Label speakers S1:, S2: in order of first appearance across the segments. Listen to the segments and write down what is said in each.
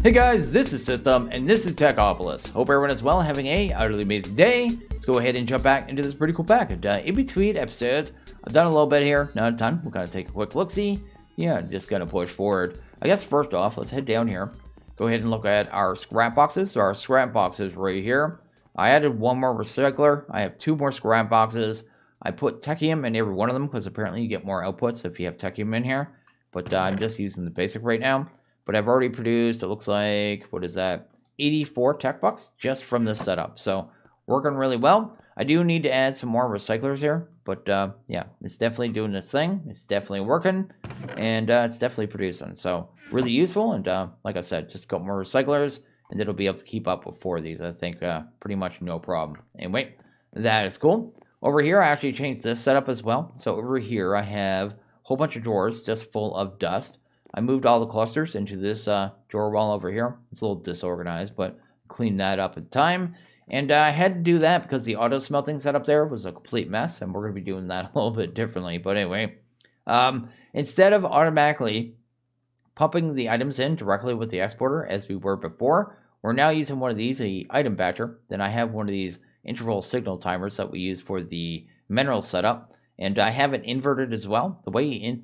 S1: Hey guys, this is System, and this is Techopolis. Hope everyone is well, having a utterly amazing day. Let's go ahead and jump back into this pretty cool package. In between episodes, I've done a little bit here, not a ton. We're going to take a quick look-see. Yeah, just going to push forward. I guess first off, let's head down here. Go ahead and look at our scrap boxes. So our scrap boxes right here. I added one more recycler. I have two more scrap boxes. I put Techium in every one of them because apparently you get more outputs if you have Techium in here. But I'm just using the basic right now. But I've already produced, it looks like, what is that? 84 tech bucks just from this setup. So working really well. I do need to add some more recyclers here. But yeah, it's definitely doing its thing. It's definitely working. And it's definitely producing. So really useful. And like I said, just a couple more recyclers. And it'll be able to keep up with 4 of these. I think pretty much no problem. Anyway, that is cool. Over here, I actually changed this setup as well. So over here, I have a whole bunch of drawers just full of dust. I moved all the clusters into this drawer wall over here. It's a little disorganized, but cleaned that up in time. And I had to do that because the auto smelting setup there was a complete mess, and we're going to be doing that a little bit differently. But anyway, instead of automatically pumping the items in directly with the exporter as we were before, we're now using one of these, the item batcher. Then I have one of these interval signal timers that we use for the mineral setup. And I have it inverted as well. The way you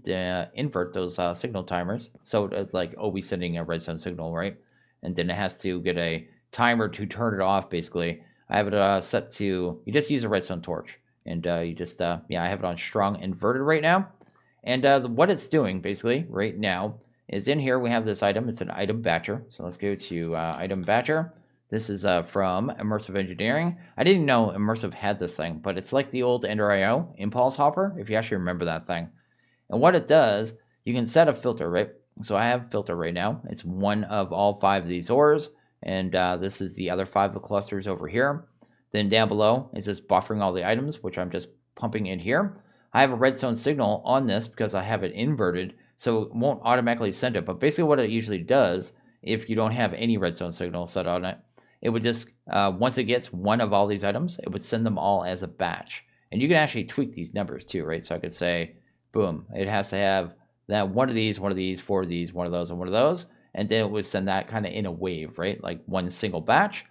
S1: invert those signal timers, so it's like always sending a redstone signal, right? And then it has to get a timer to turn it off, basically. I have it set to, you just use a redstone torch. And you just, yeah, I have it on strong inverted right now. And what it's doing, basically, right now, is in here we have this item. It's an item batcher. So let's go to item batcher. This is from Immersive Engineering. I didn't know Immersive had this thing, but it's like the old Ender.io impulse hopper, if you actually remember that thing. And what it does, you can set a filter, right? So I have a filter right now. It's one of all 5 of these ores, and this is the other 5 of the clusters over here. Then down below is just buffering all the items, which I'm just pumping in here. I have a redstone signal on this because I have it inverted, so it won't automatically send it. But basically what it usually does, if you don't have any redstone signal set on it, it would just, once it gets one of all these items, it would send them all as a batch. And you can actually tweak these numbers too, right? So I could say, boom, it has to have that one of these, 4 of these, one of those, and one of those. And then it would send that kind of in a wave, right? Like one single batch.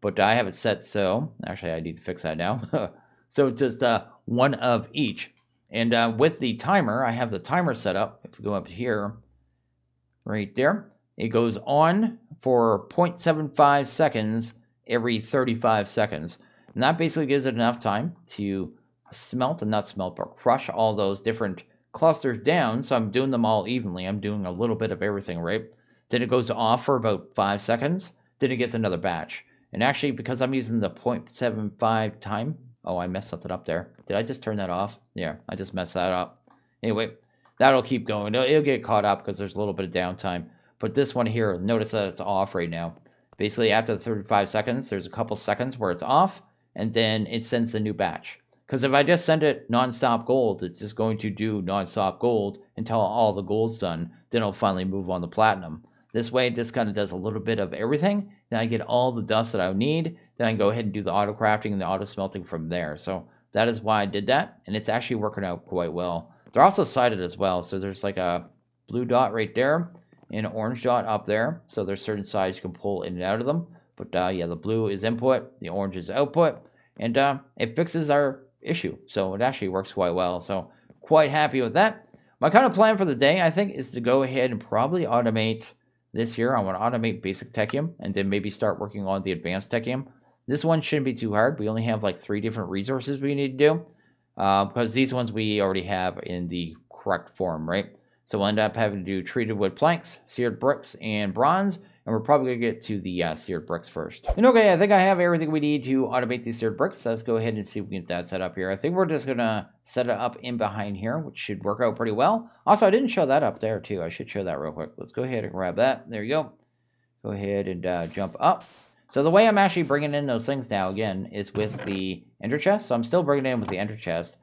S1: But I have it set so, actually I need to fix that now. So it's just one of each. And with the timer, I have the timer set up. If we go up here, right there. It goes on for 0.75 seconds every 35 seconds. And that basically gives it enough time to smelt, and not smelt, but crush all those different clusters down. So I'm doing them all evenly. I'm doing a little bit of everything, right? Then it goes off for about 5 seconds. Then it gets another batch. And actually, because I'm using the 0.75 time, oh, I messed something up there. Did I just turn that off? Yeah, I just messed that up. Anyway, that'll keep going. It'll get caught up because there's a little bit of downtime. But this one here, notice that it's off right now. Basically, after the 35 seconds, there's a couple seconds where it's off, and then it sends the new batch. Because if I just send it non-stop gold, it's just going to do non-stop gold until all the gold's done. Then it'll finally move on to platinum. This way, it just kind of does a little bit of everything. Then I get all the dust that I need. Then I can go ahead and do the auto crafting and the auto smelting from there. So that is why I did that, and it's actually working out quite well. They're also sided as well, so there's like a blue dot right there and an orange dot up there. So there's certain sides you can pull in and out of them. But yeah, the blue is input, the orange is output, and it fixes our issue. So it actually works quite well. So quite happy with that. My kind of plan for the day, I think, is to go ahead and probably automate this here. I want to automate basic Techium and then maybe start working on the advanced Techium. This one shouldn't be too hard. We only have like 3 different resources we need to do because these ones we already have in the correct form, right? So we'll end up having to do treated wood planks, seared bricks, and bronze. And we're probably going to get to the seared bricks first. And okay, I think I have everything we need to automate these seared bricks. So let's go ahead and see if we can get that set up here. I think we're just going to set it up in behind here, which should work out pretty well. Also, I didn't show that up there too. I should show that real quick. Let's go ahead and grab that. There you go. Go ahead and jump up. So the way I'm actually bringing in those things now, again, is with the ender chest. So I'm still bringing it in with the ender chest.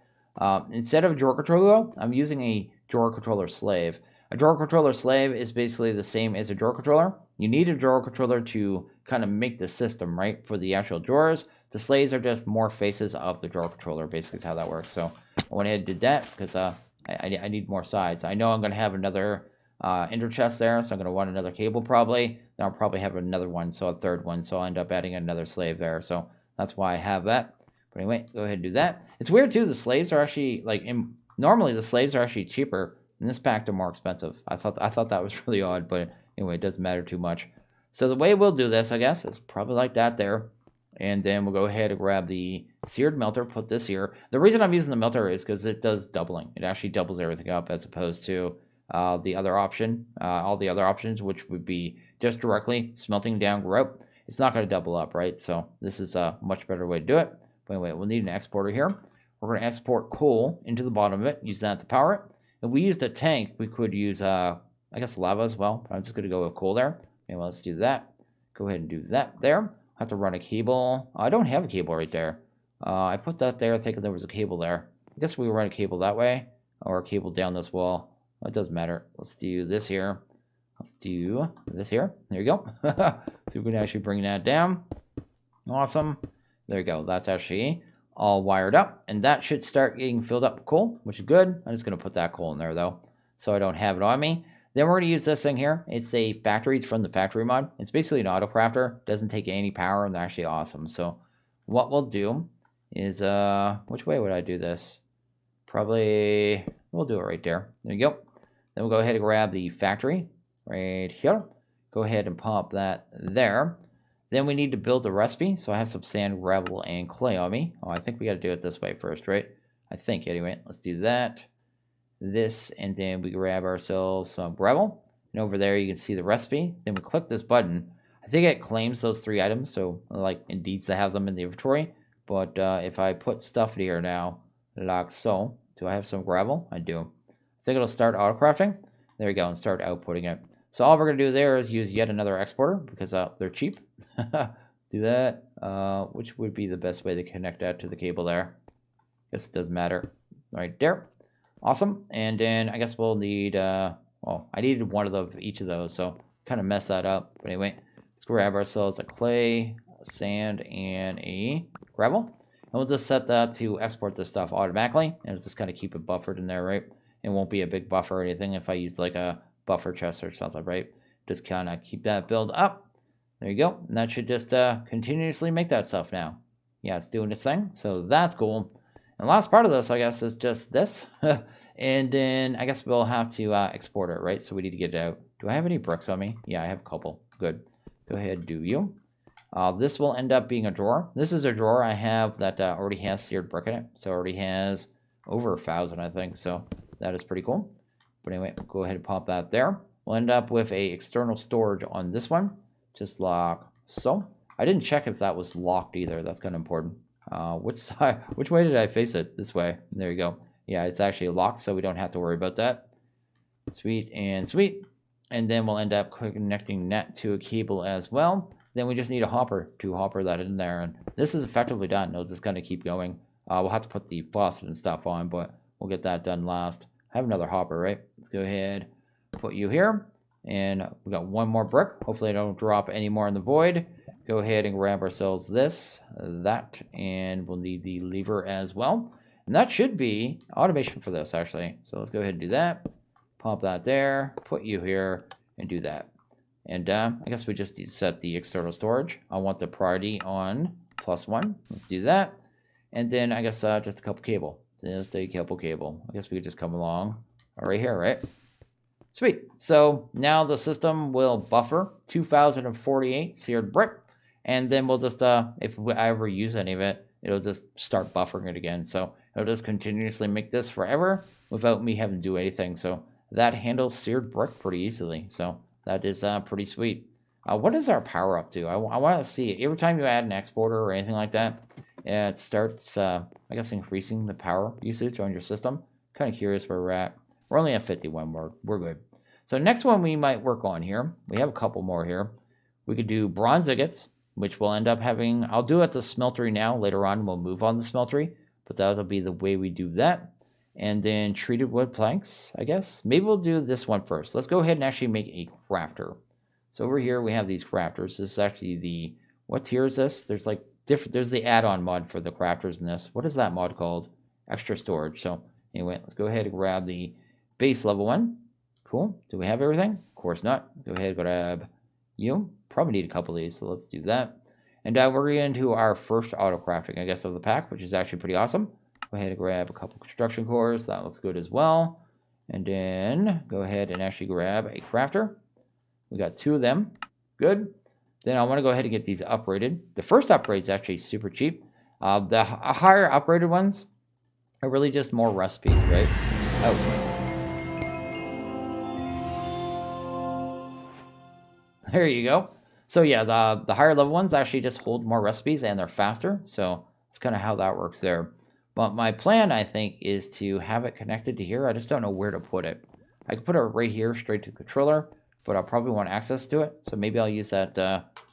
S1: Instead of a drawer controller, though, I'm using a drawer controller slave. A drawer controller slave is basically the same as a drawer controller. You need a drawer controller to kind of make the system, right, for the actual drawers. The slaves are just more faces of the drawer controller, basically is how that works. So I went ahead and did that because I need more sides. I know I'm going to have another ender chest there, so I'm going to want another cable probably. Then I'll probably have another one, so a third one, so I'll end up adding another slave there. So that's why I have that. But anyway, go ahead and do that. It's weird too, the slaves are actually, like, normally the slaves are actually cheaper. In this pack, they're more expensive. I thought that was really odd, but anyway, it doesn't matter too much. So the way we'll do this, I guess, is probably like that there. And then we'll go ahead and grab the seared melter, put this here. The reason I'm using the melter is because it does doubling. It actually doubles everything up as opposed to the other option, all the other options, which would be just directly smelting down grout. It's not going to double up, right? So this is a much better way to do it. But anyway, we'll need an exporter here. We're going to export coal into the bottom of it, use that to power it. If we used a tank, we could use, I guess, lava as well. But I'm just going to go with coal there. Okay, well, let's do that. Go ahead and do that there. I have to run a cable. I don't have a cable right there. I put that there thinking there was a cable there. I guess we run a cable that way or a cable down this wall. Well, it doesn't matter. Let's do this here. Let's do this here. There you go. So we can actually bring that down. Awesome. There you go. That's actually all wired up. And that should start getting filled up with coal, which is good. I'm just going to put that coal in there, though, so I don't have it on me. Then we're going to use this thing here. It's a factory. It's from the factory mod. It's basically an auto crafter. Doesn't take any power, and they're actually awesome. So what we'll do is, which way would I do this? Probably, we'll do it right there. There you go. Then we'll go ahead and grab the factory right here. Go ahead and pop that there. Then we need to build the recipe. So I have some sand, gravel, and clay on me. Oh, I think we got to do it this way first, right? I think, anyway. Let's do that. This, and then we grab ourselves some gravel. And over there, you can see the recipe. Then we click this button. I think it claims those 3 items. So, like, it needs to have them in the inventory. But if I put stuff here now, like so. Do I have some gravel? I do. I think it'll start auto-crafting. There we go, and start outputting it. So all we're going to do there is use yet another exporter, because they're cheap. Do that. Which would be the best way to connect that to the cable there? Guess it doesn't matter. Right there. Awesome. And then I guess we'll need, well, I needed one of each of those, so kind of mess that up. But anyway, let's grab ourselves a clay, a sand, and a gravel. And we'll just set that to export this stuff automatically. And it'll just kind of keep it buffered in there, right? It won't be a big buffer or anything if I use like a buffer chest or something, right? Just kind of keep that build up. There you go. And that should just continuously make that stuff now. Yeah, it's doing its thing. So that's cool. And the last part of this, I guess, is just this. And then I guess we'll have to export it, right? So we need to get it out. Do I have any bricks on me? Yeah, I have a couple. Good. Go ahead, do you. This will end up being a drawer. This is a drawer I have that already has seared brick in it. So it already has over 1,000, I think. So that is pretty cool. But anyway, go ahead and pop that there. We'll end up with a external storage on this one. Just like so. I didn't check if that was locked either. That's kind of important. Which side? Which way did I face it? This way. There you go. Yeah, it's actually locked, so we don't have to worry about that. Sweet and sweet. And then we'll end up connecting that to a cable as well. Then we just need a hopper to hopper that in there. And this is effectively done. It'll just kind of keep going. We'll have to put the faucet and stuff on, but we'll get that done last. I have another hopper, right? Let's go ahead, put you here. And we got one more brick. Hopefully I don't drop any more in the void. Go ahead and grab ourselves this, that, and we'll need the lever as well. And that should be automation for this, actually. So let's go ahead and do that. Pop that there, put you here, and do that. And I guess we just need to set the external storage. I want the priority on +1. Let's do that. And then I guess just a couple cable. Just a couple cable. I guess we could just come along right here, right? Sweet. So now the system will buffer 2048 seared brick. And then we'll just, if I ever use any of it, it'll just start buffering it again. So it'll just continuously make this forever without me having to do anything. So that handles seared brick pretty easily. So that is pretty sweet. What is our power up to? I want to see. Every time you add an exporter or anything like that, it starts, I guess, increasing the power usage on your system. Kind of curious where we're at. We're only at 51. We're good. So next one we might work on here. We have a couple more here. We could do bronze ingots, which we'll end up having. I'll do at the smeltery now. Later on, we'll move on the smeltery. But that'll be the way we do that. And then treated wood planks, I guess. Maybe we'll do this one first. Let's go ahead and actually make a crafter. So over here we have these crafters. This is actually the, what tier is this? There's like different, there's the add-on mod for the crafters in this. What is that mod called? Extra storage. So anyway, let's go ahead and grab the base level one. Cool. Do we have everything? Of course not. Go ahead, grab you. Probably need a couple of these, so let's do that. And we're going to do our first auto crafting, I guess, of the pack, which is actually pretty awesome. Go ahead and grab a couple construction cores. That looks good as well. And then go ahead and actually grab a crafter. We got 2 of them. Good. Then I want to go ahead and get these upgraded. The first upgrade is actually super cheap. The higher upgraded ones are really just more recipes, right? Oh. There you go. So yeah, the higher level ones actually just hold more recipes and they're faster. So that's kind of how that works there. But my plan, I think, is to have it connected to here. I just don't know where to put it. I could put it right here straight to the controller, but I'll probably want access to it. So maybe I'll use that,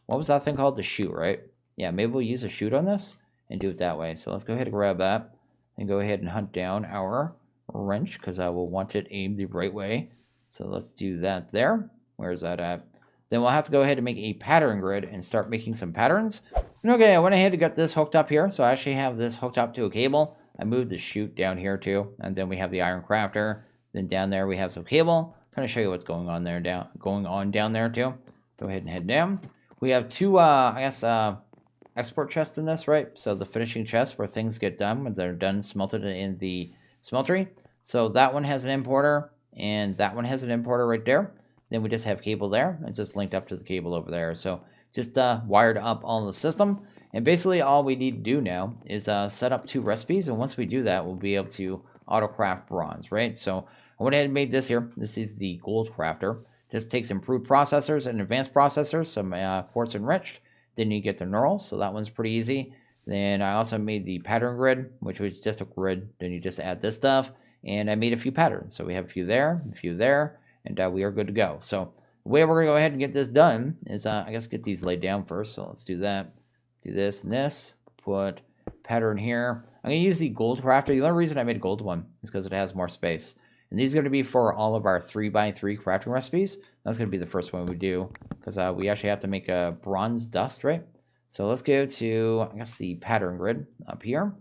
S1: what was that thing called? The chute, right? Yeah, maybe we'll use a chute on this and do it that way. So let's go ahead and grab that and go ahead and hunt down our wrench because I will want it aimed the right way. So let's do that there. Where is that at? Then we'll have to go ahead and make a pattern grid and start making some patterns. And okay, I went ahead and got this hooked up here. So I actually have this hooked up to a cable. I moved the chute down here too. And then we have the iron crafter. Then down there we have some cable. Kind of show you what's going on there down there too. Go ahead and head down. We have 2 I guess export chests in this, right? So the finishing chest where things get done when they're done smelted in the smeltery. So that one has an importer and that one has an importer right there. Then we just have cable there. It's just linked up to the cable over there. So just wired up on the system. And basically all we need to do now is set up 2 recipes. And once we do that, we'll be able to auto craft bronze, right? So I went ahead and made this here. This is the gold crafter. Just takes improved processors and advanced processors, some quartz enriched. Then you get the knurls, so that one's pretty easy. Then I also made the pattern grid, which was just a grid. Then you just add this stuff. And I made a few patterns. So we have a few there, and we are good to go. So the way we're going to go ahead and get this done is, I guess, get these laid down first. So let's do that. Do this and this. Put pattern here. I'm going to use the gold crafter. The only reason I made a gold one is because it has more space. And these are going to be for all of our 3x3 crafting recipes. That's going to be the first one we do because we actually have to make a bronze dust, right? So let's go to, I guess, the pattern grid up here.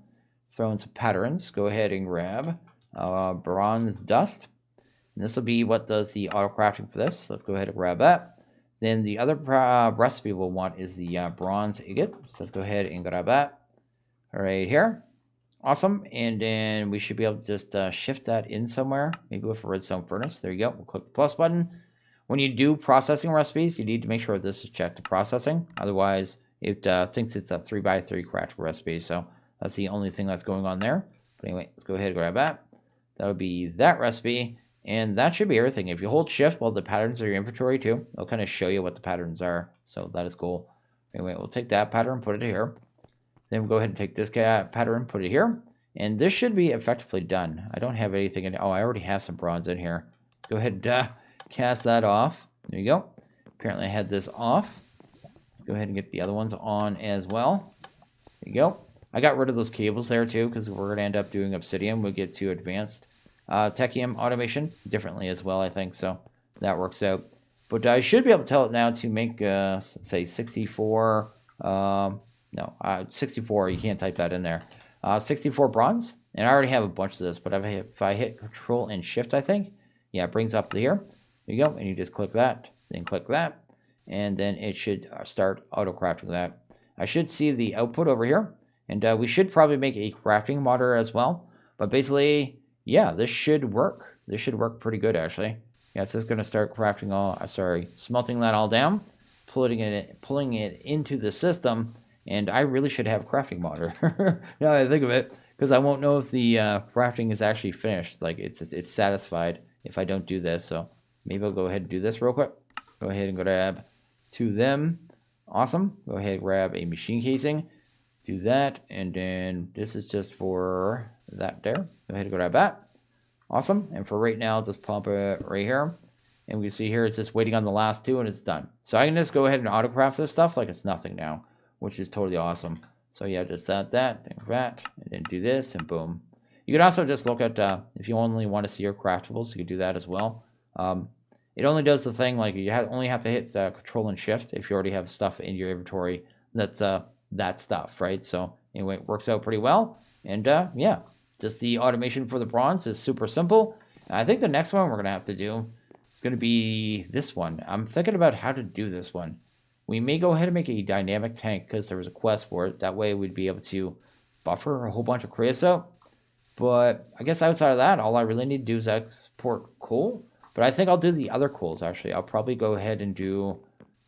S1: Throw in some patterns. Go ahead and grab bronze dust. And this will be what does the auto crafting for this. Let's go ahead and grab that. Then the other recipe we'll want is the bronze agate. So let's go ahead and grab that right here. Awesome. And then we should be able to just shift that in somewhere, maybe with a redstone furnace. There you go. We'll click the plus button. When you do processing recipes, you need to make sure this is checked to processing. Otherwise, it thinks it's a 3x3 crafting recipe. So that's the only thing that's going on there. But anyway, let's go ahead and grab that. That'll be that recipe. And that should be everything. If you hold shift while the patterns are in your inventory too, it'll kind of show you what the patterns are. So that is cool. Anyway, we'll take that pattern, put it here. Then we'll go ahead and take this pattern, put it here. And this should be effectively done. I don't have anything in. Oh, I already have some bronze in here. Let's go ahead and cast that off. There you go. Apparently I had this off. Let's go ahead and get the other ones on as well. There you go. I got rid of those cables there too because we're going to end up doing obsidian. We'll get to advanced Techium automation differently as well, I think. So that works out. But I should be able to tell it now to make, say, 64... 64, you can't type that in there. 64 bronze, and I already have a bunch of this, but if I hit Control and Shift, I think, yeah, it brings up to here. There you go, and you just click that, then click that, and then it should start auto-crafting that. I should see the output over here, and we should probably make a crafting modder as well, but basically, yeah, this should work. This should work pretty good, actually. Yeah, it's just going to start crafting smelting that all down, pulling it into the system. And I really should have a crafting modder. Now that I think of it, because I won't know if the crafting is actually finished. Like it's satisfied if I don't do this. So maybe I'll go ahead and do this real quick. Go ahead and grab 2 of them. Awesome. Go ahead and grab a machine casing. Do that, and then this is just for that there. Go ahead and grab that. Awesome. And for right now, I'll just pump it right here. And we can see here it's just waiting on the last 2, and it's done. So I can just go ahead and autocraft this stuff like it's nothing now, which is totally awesome. So yeah, just that, and then do this, and boom. You can also just look at, if you only want to see your craftables, you can do that as well. It only does the thing, like you only have to hit Control and Shift if you already have stuff in your inventory that's that stuff, right? So anyway, it works out pretty well. And yeah, just the automation for the bronze is super simple. And I think the next one we're going to have to do It's going to be this one. I'm thinking about how to do this one. We may go ahead and make a dynamic tank because there was a quest for it. That way we'd be able to buffer a whole bunch of creosote. But I guess outside of that, all I really need to do is export coal. But I think I'll do the other coals, actually. I'll probably go ahead and do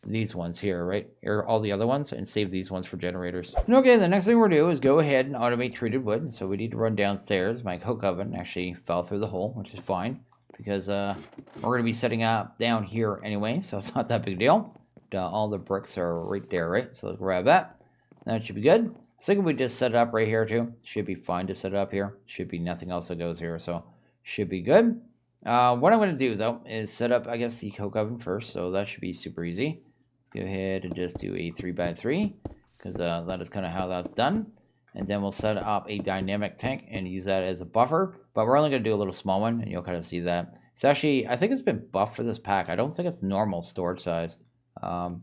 S1: these ones here, right? Or all the other ones, and save these ones for generators. Okay, the next thing we're going to do is go ahead and automate treated wood. So we need to run downstairs. My coke oven actually fell through the hole, which is fine. Because we're going to be setting up down here anyway, so it's not that big a deal. All the bricks are right there, right? So let's grab that. That should be good. I was thinking we just set it up right here too. Should be fine to set it up here. Should be nothing else that goes here, so should be good. What I'm going to do though is set up, I guess, the coke oven first, so that should be super easy. Let's go ahead and just do a 3x3 because that is kind of how that's done. And then we'll set up a dynamic tank and use that as a buffer. But we're only going to do a little small one, and you'll kind of see that. It's actually, I think it's been buffed for this pack. I don't think it's normal storage size. Oh.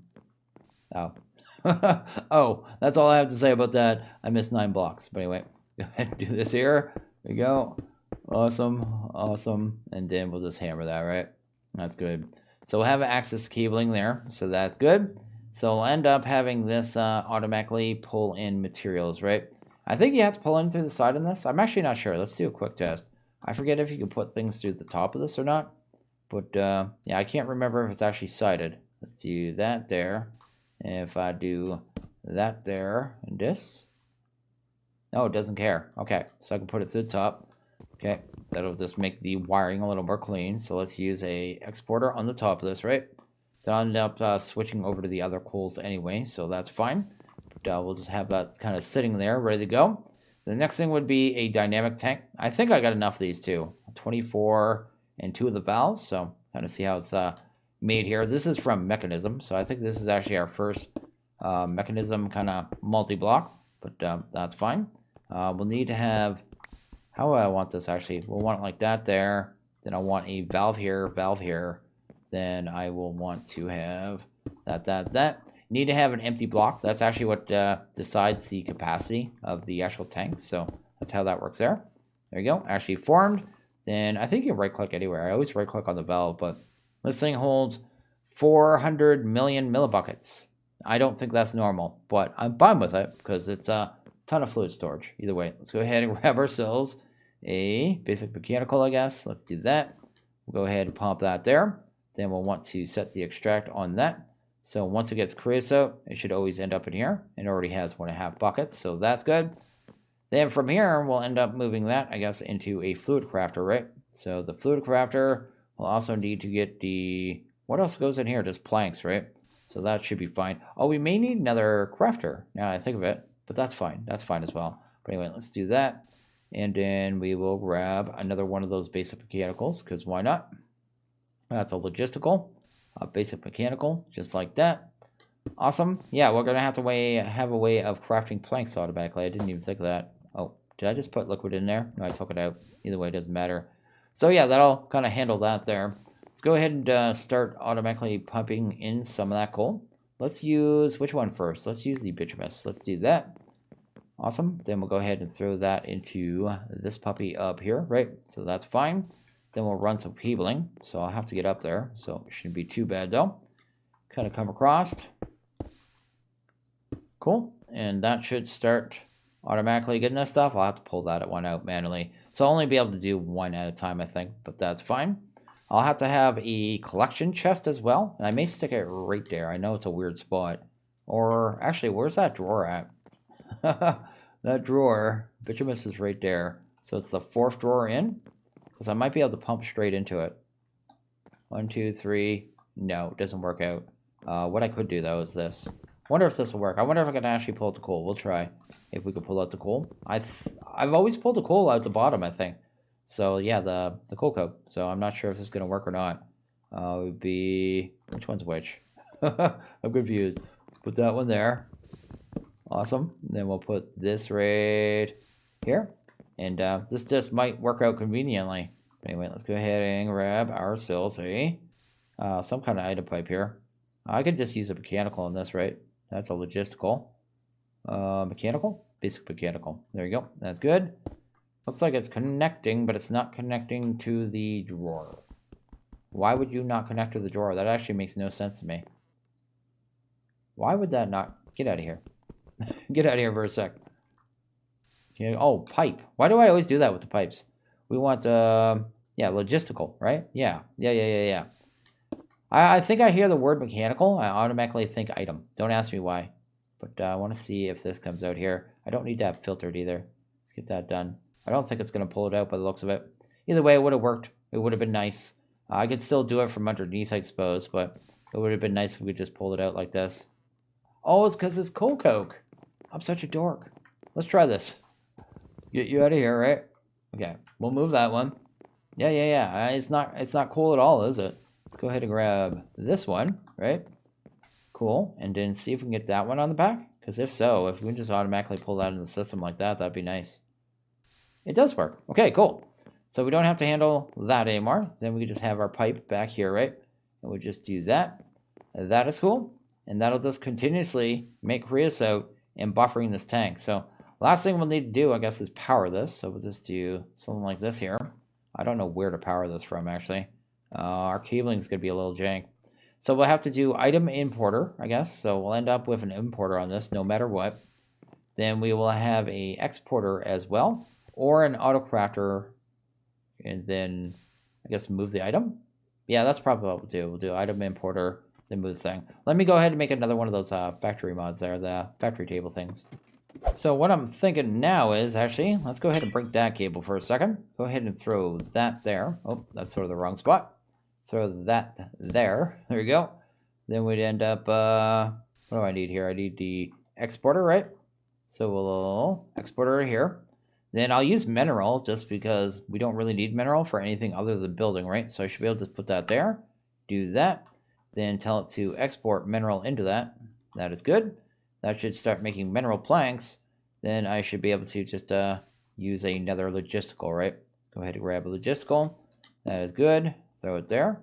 S1: Oh, that's all I have to say about that. I missed 9 blocks. But anyway, go ahead and do this here. There we go. Awesome. Awesome. And then we'll just hammer that, right? That's good. So we'll have access cabling there. So that's good. So we'll end up having this automatically pull in materials, right? I think you have to pull in through the side on this. I'm actually not sure. Let's do a quick test. I forget if you can put things through the top of this or not. But yeah, I can't remember if it's actually sided. Let's do that there. And if I do that there and this. No, it doesn't care. Okay, so I can put it through the top. Okay, that'll just make the wiring a little more clean. So let's use a exporter on the top of this, right? Then I'll end up switching over to the other coals anyway, so that's fine. But we'll just have that kind of sitting there, ready to go. The next thing would be a dynamic tank. I think I got enough of these two. 24 and 2 of the valves, so kind of see how it's made here. This is from Mekanism, so I think this is actually our first Mekanism kind of multi-block, but that's fine. We'll need to have, how do I want this actually? We'll want it like that there. Then I want a valve here. Then I will want to have that. Need to have an empty block. That's actually what decides the capacity of the actual tank. So that's how that works there. There you go. Actually formed. Then I think you right click anywhere. I always right click on the valve, but this thing holds 400 million millibuckets. I don't think that's normal, but I'm fine with it because it's a ton of fluid storage. Either way, let's go ahead and grab ourselves a basic mechanical, I guess. Let's do that. We'll go ahead and pump that there. Then we'll want to set the extract on that. So once it gets creosote, it should always end up in here. It already has 1.5 buckets, so that's good. Then from here, we'll end up moving that, I guess, into a fluid crafter, right? So the fluid crafter will also need to get the, what else goes in here? Just planks, right? So that should be fine. Oh, we may need another crafter, now I think of it, but that's fine. That's fine as well. But anyway, let's do that. And then we will grab another one of those basic mechanicals, because why not? That's a logistical, a basic mechanical, just like that. Awesome. Yeah, we're going to have to have a way of crafting planks automatically. I didn't even think of that. Oh, did I just put liquid in there? No, I took it out. Either way, it doesn't matter. So yeah, that'll kind of handle that there. Let's go ahead and start automatically pumping in some of that coal. Let's use, which one first? Let's use the bituminous. Let's do that. Awesome. Then we'll go ahead and throw that into this puppy up here, right? So that's fine. Then we'll run some cabling. So I'll have to get up there. So it shouldn't be too bad though. Kind of come across. Cool. And that should start automatically getting this stuff. I'll have to pull that one out manually. So I'll only be able to do one at a time, I think. But that's fine. I'll have to have a collection chest as well. And I may stick it right there. I know it's a weird spot. Or actually, where's that drawer at? That drawer, bituminous is right there. So it's the 4th drawer in. Because I might be able to pump straight into it. 1, 2, 3. No, it doesn't work out. What I could do though is this. Wonder if this will work. I wonder if I can actually pull out the coal. We'll try if we can pull out the coal. I've always pulled the coal out the bottom, I think. So yeah, the coal coat. So I'm not sure if this is going to work or not. It would be, which one's which? I'm confused. Let's put that one there. Awesome. Then we'll put this right here. And this just might work out conveniently. Anyway, let's go ahead and grab ourselves some kind of item pipe here. I could just use a mechanical on this, right? That's a logistical. Mechanical? Basic mechanical. There you go. That's good. Looks like it's connecting, but it's not connecting to the drawer. Why would you not connect to the drawer? That actually makes no sense to me. Why would that not? Get out of here. Get out of here for a sec. Oh, pipe. Why do I always do that with the pipes? We want, yeah, logistical, right? Yeah. I think I hear the word mechanical. I automatically think item. Don't ask me why. But I want to see if this comes out here. I don't need that filtered either. Let's get that done. I don't think it's going to pull it out by the looks of it. Either way, it would have worked. It would have been nice. I could still do it from underneath, I suppose, but it would have been nice if we could just pull it out like this. Oh, it's because it's coal coke. I'm such a dork. Let's try this. Get you out of here, right? Okay, we'll move that one. Yeah. It's not cool at all, is it? Let's go ahead and grab this one, right? Cool. And then see if we can get that one on the back. Because if so, if we can just automatically pull that in the system like that, that'd be nice. It does work. Okay, cool. So we don't have to handle that anymore. Then we can just have our pipe back here, right? And we'll just do that. That is cool. And that'll just continuously make creosote and buffering this tank. So last thing we'll need to do, I guess, is power this. So we'll just do something like this here. I don't know where to power this from, actually. Our cabling is going to be a little jank. So we'll have to do item importer, I guess. So we'll end up with an importer on this no matter what. Then we will have a exporter as well, or an autocrafter, and then I guess move the item. Yeah, that's probably what we'll do. We'll do item importer, then move the thing. Let me go ahead and make another one of those factory mods there, the factory table things. So what I'm thinking now is, actually, let's go ahead and break that cable for a second. Go ahead and throw that there. Oh, that's sort of the wrong spot. Throw that there. There you go. Then we'd end up, what do I need here? I need the exporter, right? So we'll exporter here. Then I'll use mineral just because we don't really need mineral for anything other than building, right? So I should be able to put that there. Do that. Then tell it to export mineral into that. That is good. That should start making mineral planks. Then I should be able to just use another logistical, right? Go ahead and grab a logistical. That is good. Throw it there.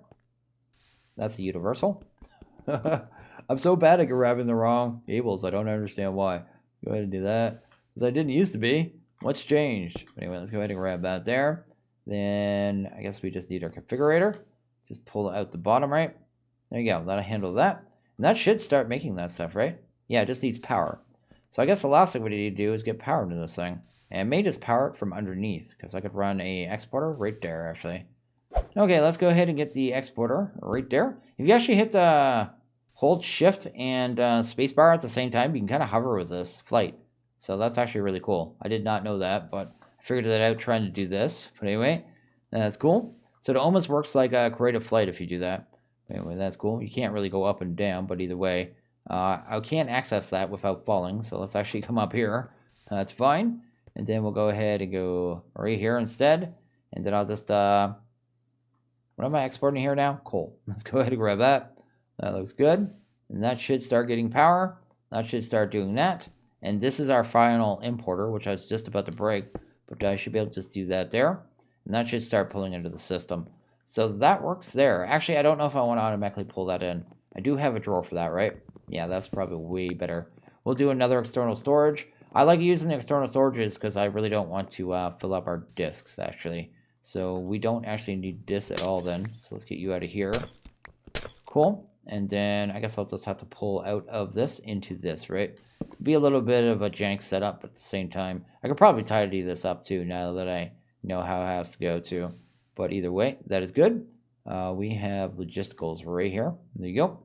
S1: That's a universal. I'm so bad at grabbing the wrong cables. I don't understand why. Go ahead and do that. Because I didn't used to be. What's changed? Anyway, let's go ahead and grab that there. Then I guess we just need our configurator. Just pull out the bottom, right? There you go. That'll handle that. And that should start making that stuff, right? Yeah, it just needs power. So I guess the last thing we need to do is get power into this thing. And it may just power it from underneath, because I could run a exporter right there, actually. Okay, let's go ahead and get the exporter right there. If you actually hit hold shift and spacebar at the same time, you can kind of hover with this flight. So that's actually really cool. I did not know that, but I figured that out trying to do this. But anyway, that's cool. So it almost works like a creative flight if you do that. Anyway, that's cool. You can't really go up and down, but either way, I can't access that without falling. So let's actually come up here. That's fine. And then we'll go ahead and go right here instead. And then I'll just, what am I exporting here now? Coal. Let's go ahead and grab that. That looks good. And that should start getting power. That should start doing that. And this is our final importer, which I was just about to break. But I should be able to just do that there. And that should start pulling into the system. So that works there. Actually, I don't know if I want to automatically pull that in. I do have a drawer for that, right? Yeah, that's probably way better. We'll do another external storage. I like using the external storages because I really don't want to fill up our disks, actually. So we don't actually need disks at all then. So let's get you out of here. Cool. And then I guess I'll just have to pull out of this into this, right? Be a little bit of a jank setup at the same time. I could probably tidy this up too now that I know how it has to go to. But either way, that is good. We have logisticals right here. There you go.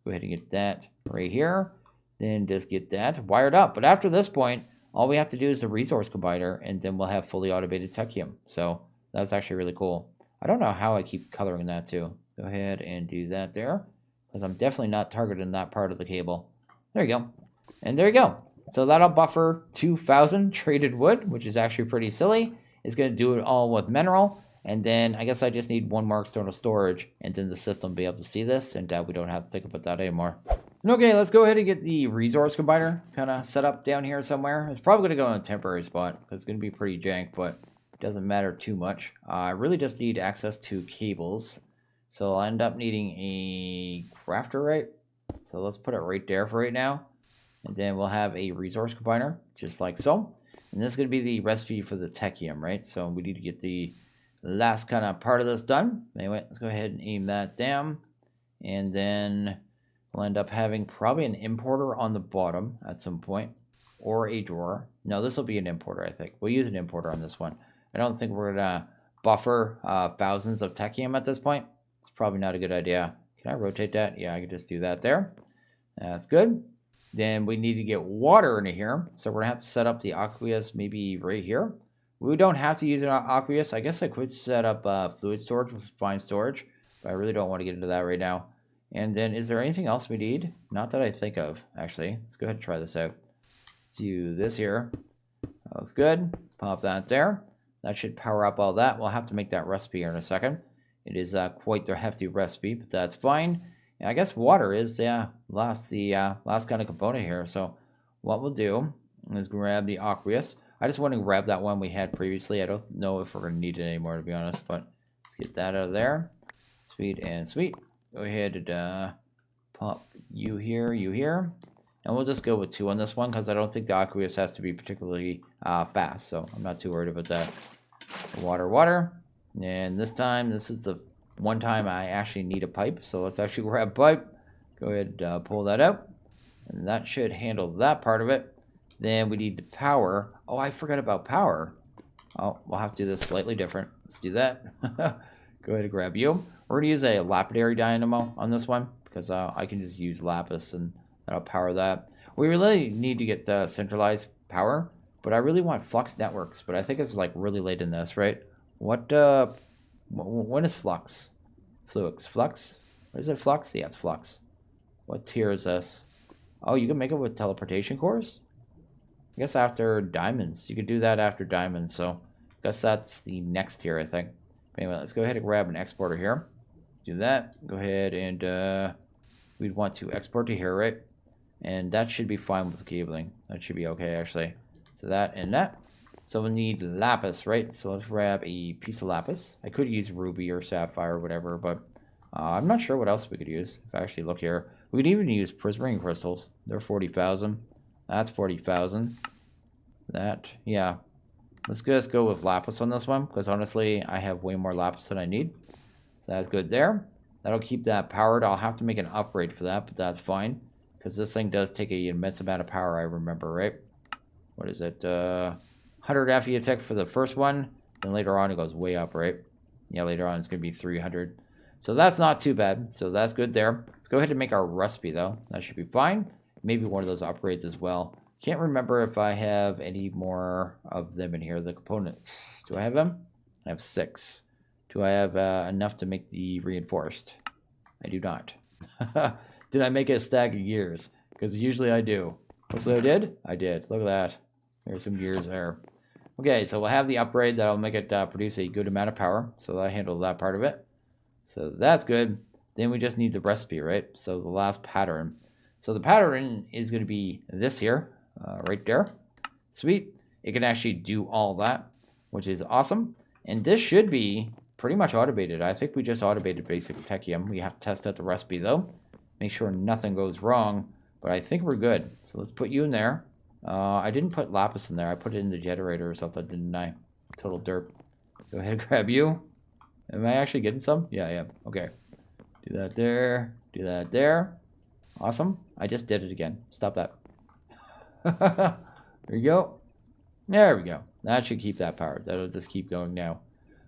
S1: Go ahead and get that right here. Then just get that wired up. But after this point, all we have to do is the resource combiner, and then we'll have fully automated Techium. So that's actually really cool. I don't know how I keep coloring that too. Go ahead and do that there, because I'm definitely not targeting that part of the cable. There you go. And there you go. So that'll buffer 2,000 traded wood, which is actually pretty silly. It's going to do it all with mineral. And then I guess I just need one more external storage, and then the system will be able to see this, and we don't have to think about that anymore. Okay, let's go ahead and get the resource combiner kind of set up down here somewhere. It's probably going to go in a temporary spot, because it's going to be pretty jank, but it doesn't matter too much. I really just need access to cables. So I'll end up needing a crafter, right? So let's put it right there for right now. And then we'll have a resource combiner, just like so. And this is going to be the recipe for the Techium, right? So we need to get the last kind of part of this done. Anyway, let's go ahead and aim that down. And then we'll end up having probably an importer on the bottom at some point. Or a drawer. No, this will be an importer, I think. We'll use an importer on this one. I don't think we're going to buffer thousands of Techium at this point. It's probably not a good idea. Can I rotate that? Yeah, I can just do that there. That's good. Then we need to get water into here. So we're going to have to set up the aqueous maybe right here. We don't have to use an aqueous. I guess I could set up fluid storage with fine storage. But I really don't want to get into that right now. And then is there anything else we need? Not that I think of, actually. Let's go ahead and try this out. Do this here. That looks good. Pop that there. That should power up all that. We'll have to make that recipe here in a second. It is quite the hefty recipe, but that's fine. And I guess water is last kind of component here. So what we'll do is grab the aqueous. I just want to grab that one we had previously. I don't know if we're going to need it anymore, to be honest, but let's get that out of there. Sweet and sweet. Go ahead and pop you here. And we'll just go with 2 on this one because I don't think the aqueous has to be particularly fast. So I'm not too worried about that. So water. And this time, this is the one time I actually need a pipe. So let's actually grab a pipe. Go ahead and pull that out. And that should handle that part of it. Then we need the power. Oh, I forgot about power. Oh, we'll have to do this slightly different. Let's do that. Go ahead and grab you. We're going to use a lapidary dynamo on this one because I can just use lapis and that'll power that. We really need to get centralized power, but I really want flux networks. But I think it's like really late in this, right? When is flux? Flux? What is it, flux? Yeah, it's flux. What tier is this? Oh, you can make it with teleportation cores? I guess after diamonds. You could do that after diamonds, so I guess that's the next tier, I think. Anyway, let's go ahead and grab an exporter here. Do that. Go ahead and we'd want to export to here, right? And that should be fine with the cabling. That should be okay, actually. So that and that. So we need lapis, right? So let's grab a piece of lapis. I could use ruby or sapphire or whatever, but I'm not sure what else we could use. If I actually look here, we could even use prismarine crystals. They're 40,000. That's 40,000. That, yeah. Let's just go with lapis on this one, because honestly, I have way more lapis than I need. So that's good there. That'll keep that powered. I'll have to make an upgrade for that, but that's fine. Because this thing does take an immense amount of power, I remember, right? What is it? 100 FE attack for the first one. Then later on, it goes way up, right? Yeah, later on, it's going to be 300. So that's not too bad. So that's good there. Let's go ahead and make our recipe, though. That should be fine. Maybe one of those upgrades as well. Can't remember if I have any more of them in here, the components. Do I have them? I have 6. Do I have enough to make the reinforced? I do not. Did I make a stack of gears? Because usually I do. Hopefully I did. I did. Look at that. There's some gears there. Okay, so we'll have the upgrade that'll make it produce a good amount of power. So I handle that part of it. So that's good. Then we just need the recipe, right? So the last pattern. So the pattern is going to be this here, right there. Sweet. It can actually do all that, which is awesome. And this should be pretty much automated. I think we just automated basic Techium. We have to test out the recipe, though. Make sure nothing goes wrong. But I think we're good. So let's put you in there. I didn't put lapis in there. I put it in the generator or something, didn't I? Total derp. Go ahead and grab you. Am I actually getting some? Yeah, I am. Okay. Do that there. Do that there. Awesome. I just did it again. Stop that. There you go. There we go. That should keep that powered. That'll just keep going now.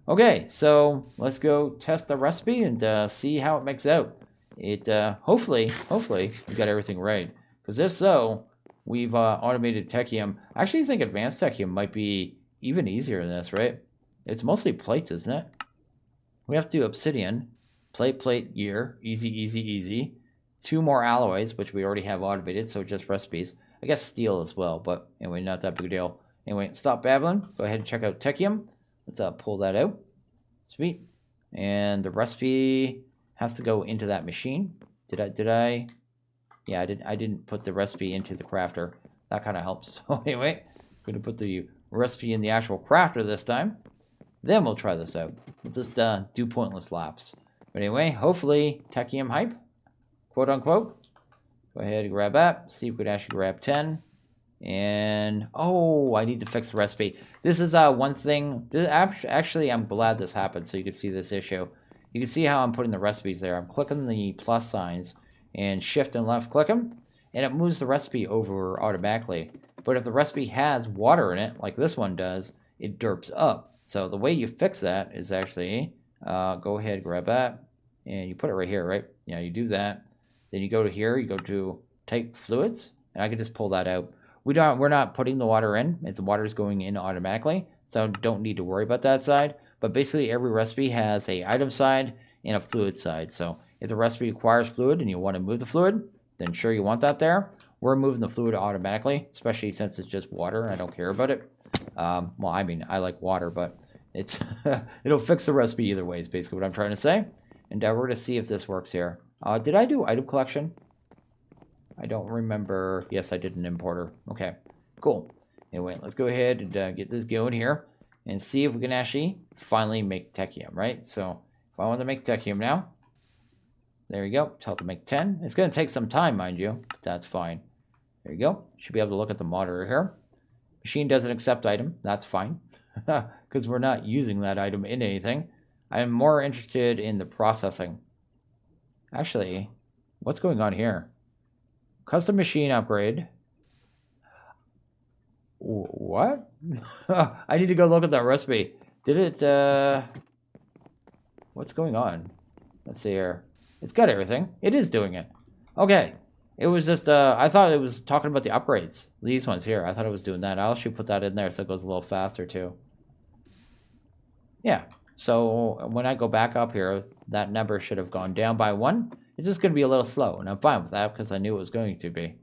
S1: Okay, so let's go test the recipe and see how it makes out. It hopefully we got everything right. Because if so, we've automated Techium. I actually think advanced Techium might be even easier than this, right? It's mostly plates, isn't it? We have to do obsidian, plate, gear, easy. 2 more alloys, which we already have automated, so just recipes. I guess steel as well, but anyway, not that big a deal. Anyway, stop babbling. Go ahead and check out Techium. Let's pull that out. Sweet. And the recipe has to go into that machine. Did I? Yeah, I didn't put the recipe into the crafter. That kind of helps. So anyway, I'm going to put the recipe in the actual crafter this time. Then we'll try this out. We'll just do pointless laps. But anyway, hopefully Techium hype, quote unquote. Go ahead and grab that. See if we could actually grab 10. And oh, I need to fix the recipe. This is one thing. This actually, I'm glad this happened so you can see this issue. You can see how I'm putting the recipes there. I'm clicking the plus signs and shift and left click them, and it moves the recipe over automatically. But if the recipe has water in it, like this one does, it derps up. So the way you fix that is actually go ahead, grab that, and you put it right here, right? Yeah, you do that. Then you go to here, you go to type fluids, and I can just pull that out. We're not putting the water in. If the water is going in automatically, so don't need to worry about that side. But basically, every recipe has a item side and a fluid side. So if the recipe requires fluid and you want to move the fluid, then sure you want that there. We're moving the fluid automatically, especially since it's just water and I don't care about it. Well, I mean, I like water, but it's it'll fix the recipe either way is basically what I'm trying to say. And we're going to see if this works here. Did I do item collection? I don't remember. Yes, I did an importer. Okay, cool. Anyway, let's go ahead and get this going here and see if we can actually finally make Techium, right? So if I want to make Techium now, there you go. Tell it to make 10. It's going to take some time, mind you, but that's fine. There you go. Should be able to look at the monitor here. Machine doesn't accept item. That's fine because we're not using that item in anything. I'm more interested in the processing. Actually, what's going on here? Custom machine upgrade. What? I need to go look at that recipe. Did it, what's going on? Let's see here. It's got everything. It is doing it. Okay. It was just, I thought it was talking about the upgrades. These ones here. I thought it was doing that. I'll actually put that in there so it goes a little faster too. Yeah. So when I go back up here, that number should have gone down by 1. It's just going to be a little slow, and I'm fine with that because I knew it was going to be.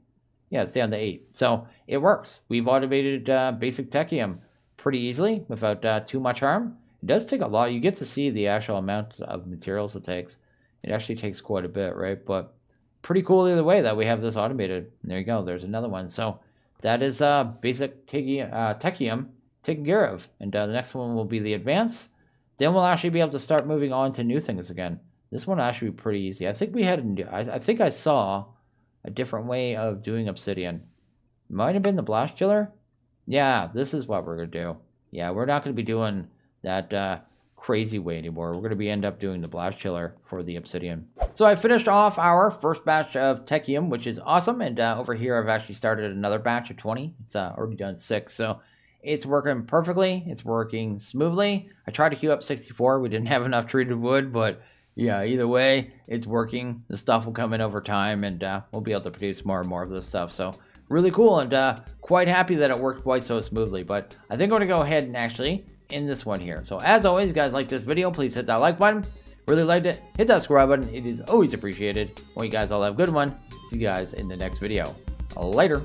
S1: Yeah, it's down to 8. So it works. We've automated basic Techium pretty easily without too much harm. It does take a lot. You get to see the actual amount of materials it takes. It actually takes quite a bit, right? But pretty cool either way that we have this automated. There you go. There's another one. So that is basic Techium taken care of. And the next one will be the advanced. Then we'll actually be able to start moving on to new things again. This one will actually be pretty easy. I think we had, I think I saw a different way of doing obsidian. Might have been the blast chiller. Yeah, this is what we're going to do. Yeah, we're not going to be doing that crazy way anymore. We're going to be end up doing the blast chiller for the obsidian. So I finished off our first batch of Techium, which is awesome. And over here, I've actually started another batch of 20. It's already done 6. So it's working perfectly. It's working smoothly. I tried to queue up 64. We didn't have enough treated wood, but yeah, either way, it's working. The stuff will come in over time, and we'll be able to produce more and more of this stuff. So really cool, and quite happy that it worked quite so smoothly. But I think I'm going to go ahead and actually end this one here. So as always, you guys like this video, please hit that like button. Really liked it, hit that subscribe button. It is always appreciated. Well, you guys all have a good one. See you guys in the next video. Later.